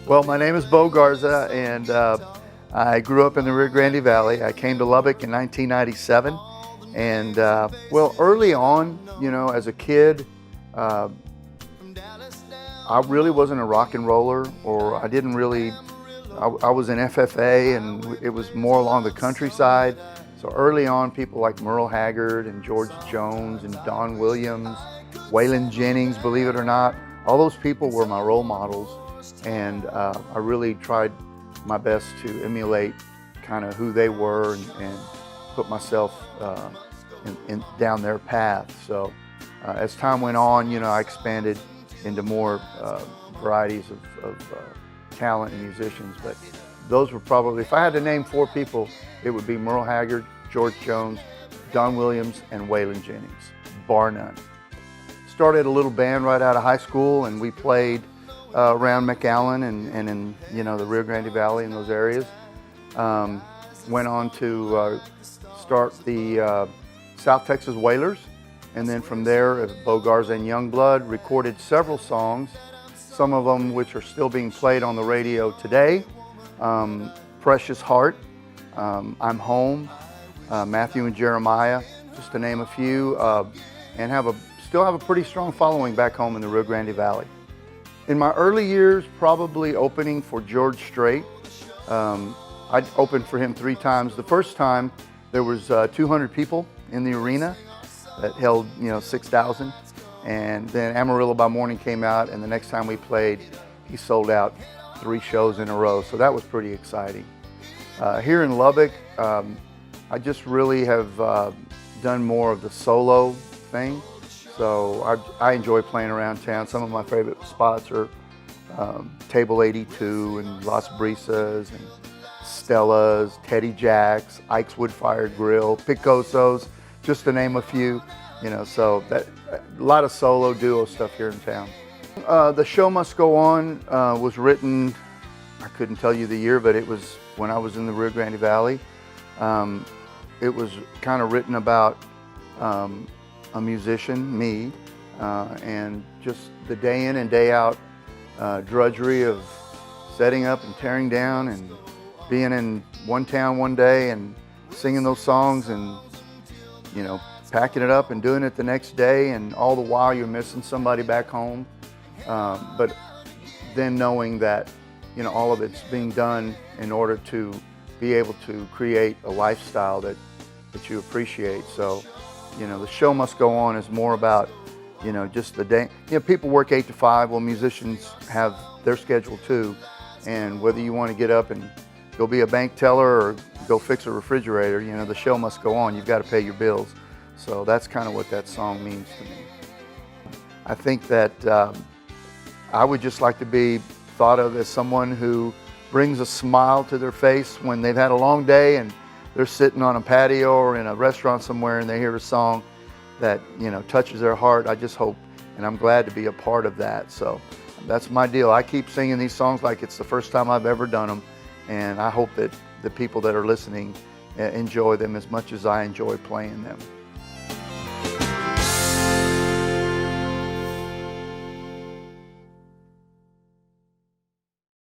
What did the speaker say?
Well, my name is Bo Garza, and I grew up in the Rio Grande Valley. I came to Lubbock in 1997, and well, early on, you know, as a kid, I really wasn't a rock and roller, or I didn't really. I was in FFA, and it was more along the countryside. So early on, people like Merle Haggard and George Jones and Don Williams, Waylon Jennings, believe it or not, all those people were my role models. And I really tried my best to emulate kind of who they were and put myself down their path. So as time went on, you know, I expanded into more varieties of talent and musicians. But those were probably, if I had to name 4 people, it would be Merle Haggard, George Jones, Don Williams, and Waylon Jennings, bar none. Started a little band right out of high school, and we played around McAllen and in, you know, the Rio Grande Valley and those areas. Went on to start the South Texas Whalers, and then from there, Bo Garza and Youngblood recorded several songs, some of them which are still being played on the radio today. Precious Heart, I'm Home, Matthew and Jeremiah, just to name a few, and still have a pretty strong following back home in the Rio Grande Valley. In my early years, probably opening for George Strait. I opened for him 3 times. The first time, there was 200 people in the arena that held, you know, 6,000. And then Amarillo by Morning came out, and the next time we played, he sold out 3 shows in a row. So that was pretty exciting. Here in Lubbock, I just really have done more of the solo thing. So I enjoy playing around town. Some of my favorite spots are Table 82 and Las Brisas and Stella's, Teddy Jack's, Ike's Wood-Fired Grill, Picoso's, just to name a few. You know, so a lot of solo duo stuff here in town. The Show Must Go On was written, I couldn't tell you the year, but it was when I was in the Rio Grande Valley. It was kind of written about a musician, me, and just the day in and day out drudgery of setting up and tearing down and being in one town one day and singing those songs and, you know, packing it up and doing it the next day, and all the while you're missing somebody back home. But then knowing that, you know, all of it's being done in order to be able to create a lifestyle that you appreciate. So, you know, the show must go on is more about, you know, just the day. You know, people work 8 to 5. Well, musicians have their schedule too. And whether you want to get up and go be a bank teller or go fix a refrigerator, you know, the show must go on. You've got to pay your bills. So that's kind of what that song means to me. I think that I would just like to be thought of as someone who brings a smile to their face when they've had a long day and they're sitting on a patio or in a restaurant somewhere and they hear a song that, you know, touches their heart. I just hope, and I'm glad to be a part of that. So that's my deal. I keep singing these songs like it's the first time I've ever done them, and I hope that the people that are listening enjoy them as much as I enjoy playing them.